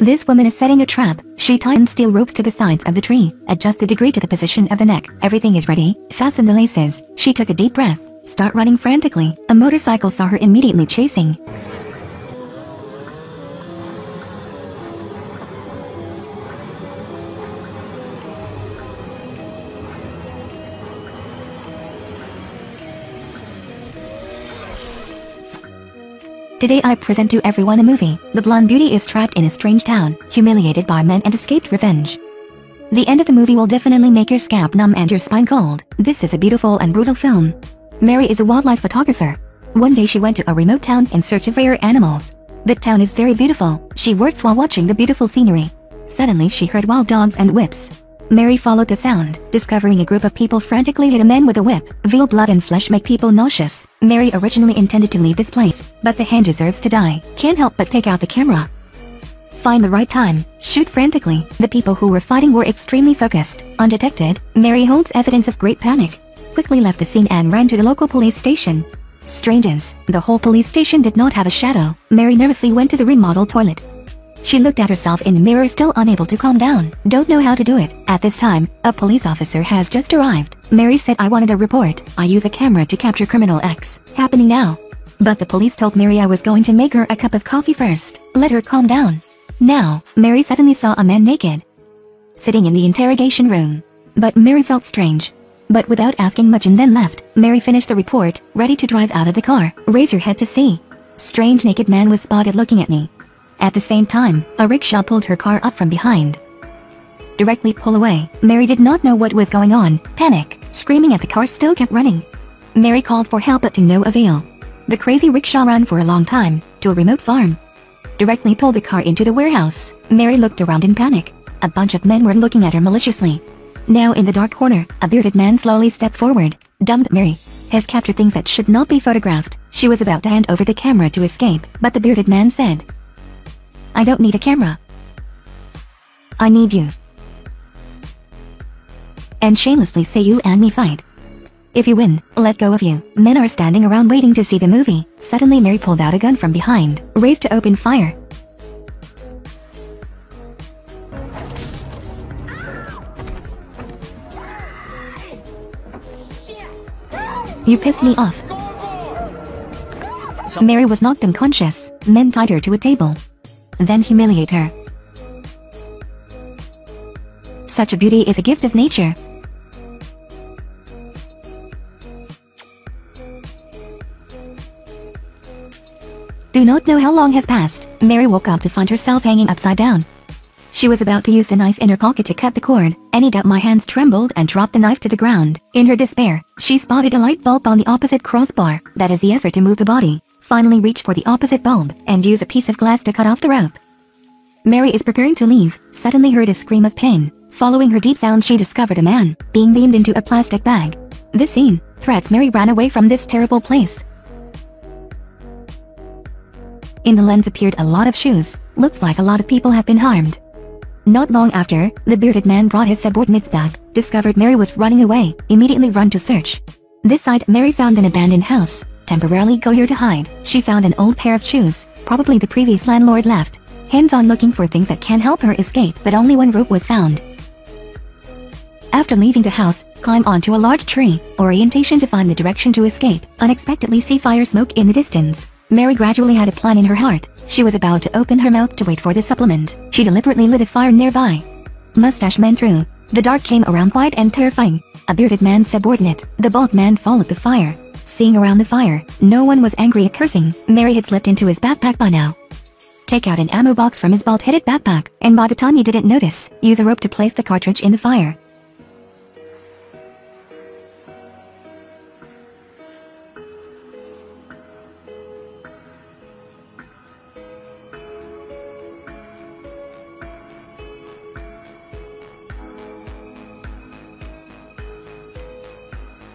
This woman is setting a trap. She tightened steel ropes to the sides of the tree, adjust the degree to the position of the neck. Everything is ready. Fasten the laces. She took a deep breath. Start running frantically. A motorcycle saw her immediately chasing. Today I present to everyone a movie. The blonde beauty is trapped in a strange town, humiliated by men and escaped revenge. The end of the movie will definitely make your scalp numb and your spine cold. This is a beautiful and brutal film. Mary is a wildlife photographer. One day she went to a remote town in search of rare animals. The town is very beautiful. She works while watching the beautiful scenery. Suddenly she heard wild dogs and whips. Mary followed the sound, discovering a group of people frantically hit a man with a whip. Veal blood and flesh make people nauseous. Mary originally intended to leave this place, but the hand deserves to die. Can't help but take out the camera. Find the right time. Shoot frantically. The people who were fighting were extremely focused. Undetected, Mary holds evidence of great panic. Quickly left the scene and ran to the local police station. Strange, the whole police station did not have a shadow. Mary nervously went to the remodeled toilet. She looked at herself in the mirror, still unable to calm down. Don't know how to do it. At this time, a police officer has just arrived. Mary said, I wanted a report. I use a camera to capture criminal X. Happening now. But the police told Mary I was going to make her a cup of coffee first. Let her calm down. Now, Mary suddenly saw a man naked, sitting in the interrogation room. But Mary felt strange. But without asking much and then left. Mary finished the report, ready to drive out of the car. Raise your head to see. Strange naked man was spotted looking at me. At the same time, a rickshaw pulled her car up from behind. Directly pull away. Mary did not know what was going on. Panic, screaming at the car still kept running. Mary called for help but to no avail. The crazy rickshaw ran for a long time, to a remote farm. Directly pulled the car into the warehouse. Mary looked around in panic. A bunch of men were looking at her maliciously. Now in the dark corner, a bearded man slowly stepped forward. Dumbed Mary has captured things that should not be photographed. She was about to hand over the camera to escape, but the bearded man said, I don't need a camera. I need you. And shamelessly say you and me fight. If you win, let go of you. Men are standing around waiting to see the movie. Suddenly Mary pulled out a gun from behind, raised to open fire. You pissed me off. Mary was knocked unconscious. Men tied her to a table, then humiliate her. Such a beauty is a gift of nature. Do not know how long has passed. Mary woke up to find herself hanging upside down. She was about to use the knife in her pocket to cut the cord. Any doubt my hands trembled and dropped the knife to the ground. In her despair, she spotted a light bulb on the opposite crossbar. That is the effort to move the body. Finally reached for the opposite bulb and use a piece of glass to cut off the rope. Mary is preparing to leave, suddenly heard a scream of pain. Following her deep sound, she discovered a man being beamed into a plastic bag. This scene threats Mary ran away from this terrible place. In the lens appeared a lot of shoes. Looks like a lot of people have been harmed. Not long after, the bearded man brought his subordinates back, discovered Mary was running away, immediately run to search. This side, Mary found an abandoned house. Temporarily go here to hide. She found an old pair of shoes, probably the previous landlord left. Hands on looking for things that can help her escape, but only one rope was found. After leaving the house, climb onto a large tree. Orientation to find the direction to escape. Unexpectedly see fire smoke in the distance. Mary gradually had a plan in her heart. She was about to open her mouth to wait for the supplement. She deliberately lit a fire nearby. Mustache man through. The dark came around quiet and terrifying. A bearded man subordinate. The bald man followed the fire. Seeing around the fire, no one was angry or cursing. Mary had slipped into his backpack by now. Take out an ammo box from his bald-headed backpack, and by the time he didn't notice, use a rope to place the cartridge in the fire.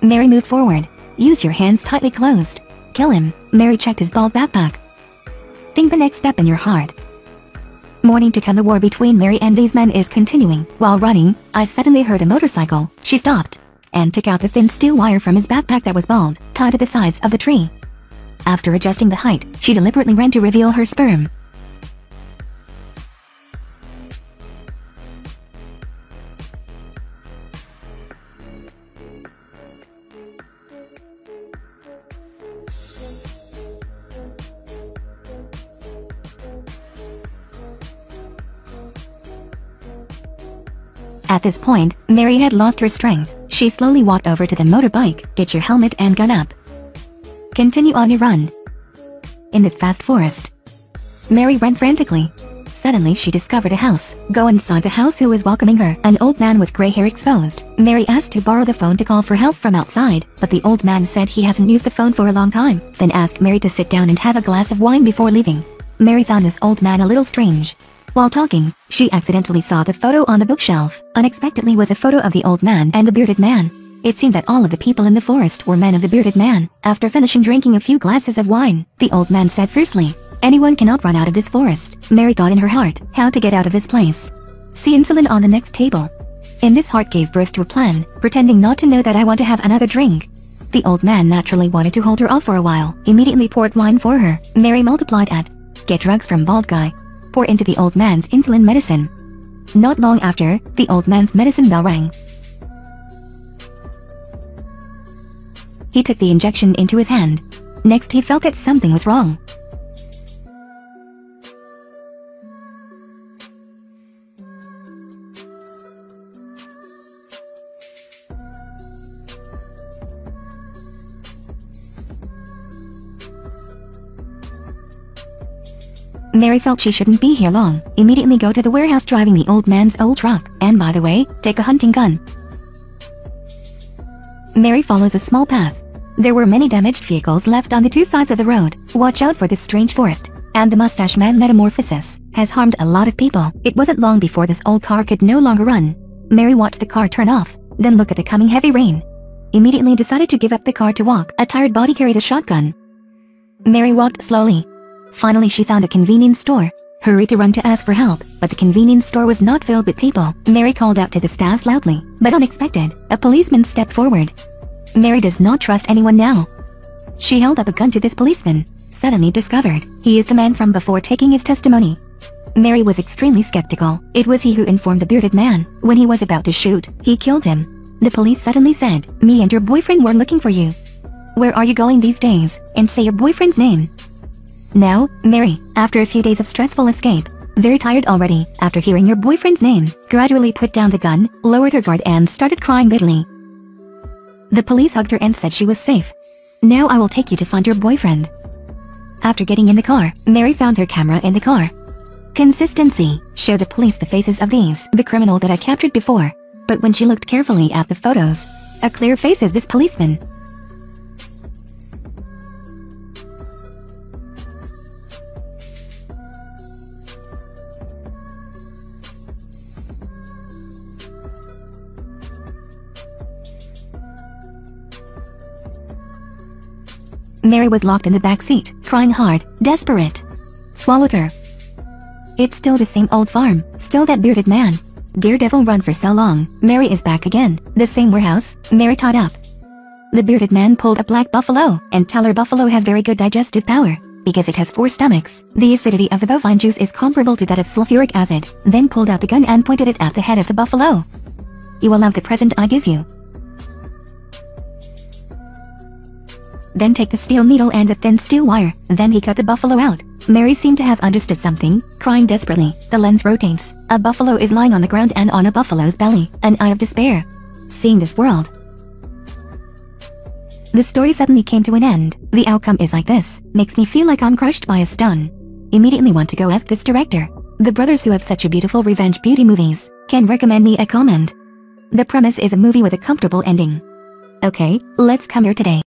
Mary moved forward. Use your hands tightly closed. Kill him. Mary checked his bald backpack. Think the next step in your heart. Morning to come. The war between Mary and these men is continuing. While running, I suddenly heard a motorcycle. She stopped and took out the thin steel wire from his backpack that was bald, tied to the sides of the tree. After adjusting the height, she deliberately ran to reveal her sperm. At this point, Mary had lost her strength. She slowly walked over to the motorbike. Get your helmet and gun up. Continue on your run. In this vast forest, Mary ran frantically. Suddenly she discovered a house. Go inside the house. Who was welcoming her? An old man with gray hair exposed. Mary asked to borrow the phone to call for help from outside, but the old man said he hasn't used the phone for a long time, then asked Mary to sit down and have a glass of wine before leaving. Mary found this old man a little strange. While talking, she accidentally saw the photo on the bookshelf. Unexpectedly was a photo of the old man and the bearded man. It seemed that all of the people in the forest were men of the bearded man. After finishing drinking a few glasses of wine, the old man said fiercely, "Anyone cannot run out of this forest." Mary thought in her heart, how to get out of this place. See insulin on the next table. In this heart gave birth to a plan, pretending not to know that I want to have another drink. The old man naturally wanted to hold her off for a while, immediately poured wine for her. Mary multiplied at, "Get drugs from bald guy. Pour into the old man's insulin medicine." Not long after, the old man's medicine bell rang. He took the injection into his hand. Next he felt that something was wrong. Mary felt she shouldn't be here long. Immediately go to the warehouse driving the old man's old truck. And by the way, take a hunting gun. Mary follows a small path. There were many damaged vehicles left on the two sides of the road. Watch out for this strange forest. And the mustache man metamorphosis has harmed a lot of people. It wasn't long before this old car could no longer run. Mary watched the car turn off, then look at the coming heavy rain. Immediately decided to give up the car to walk. A tired body carried a shotgun. Mary walked slowly. Finally she found a convenience store. Hurried to run to ask for help, but the convenience store was not filled with people. Mary called out to the staff loudly, but unexpected, a policeman stepped forward. Mary does not trust anyone now. She held up a gun to this policeman, suddenly discovered he is the man from before taking his testimony. Mary was extremely skeptical. It was he who informed the bearded man. When he was about to shoot, he killed him. The police suddenly said, "Me and your boyfriend were looking for you. Where are you going these days? And say your boyfriend's name." Now, Mary, after a few days of stressful escape, very tired already, after hearing your boyfriend's name, gradually put down the gun, lowered her guard and started crying bitterly. The police hugged her and said she was safe. "Now I will take you to find your boyfriend." After getting in the car, Mary found her camera in the car. Consistency. Show the police the faces of the criminal that I captured before. But when she looked carefully at the photos, a clear face is this policeman. Mary was locked in the back seat, crying hard, desperate. Swallowed her. It's still the same old farm, still that bearded man. Daredevil run for so long. Mary is back again. The same warehouse, Mary tied up. The bearded man pulled a black buffalo, and tell her buffalo has very good digestive power, because it has 4 stomachs. The acidity of the bovine juice is comparable to that of sulfuric acid. Then pulled out the gun and pointed it at the head of the buffalo. "You will love the present I give you. Then take the steel needle and the thin steel wire." Then he cut the buffalo out. Mary seemed to have understood something, crying desperately. The lens rotates. A buffalo is lying on the ground and on a buffalo's belly. An eye of despair. Seeing this world, the story suddenly came to an end. The outcome is like this. Makes me feel like I'm crushed by a stone. Immediately want to go ask this director. The brothers who have such a beautiful revenge beauty movies can recommend me a comment. The premise is a movie with a comfortable ending. Okay, let's come here today.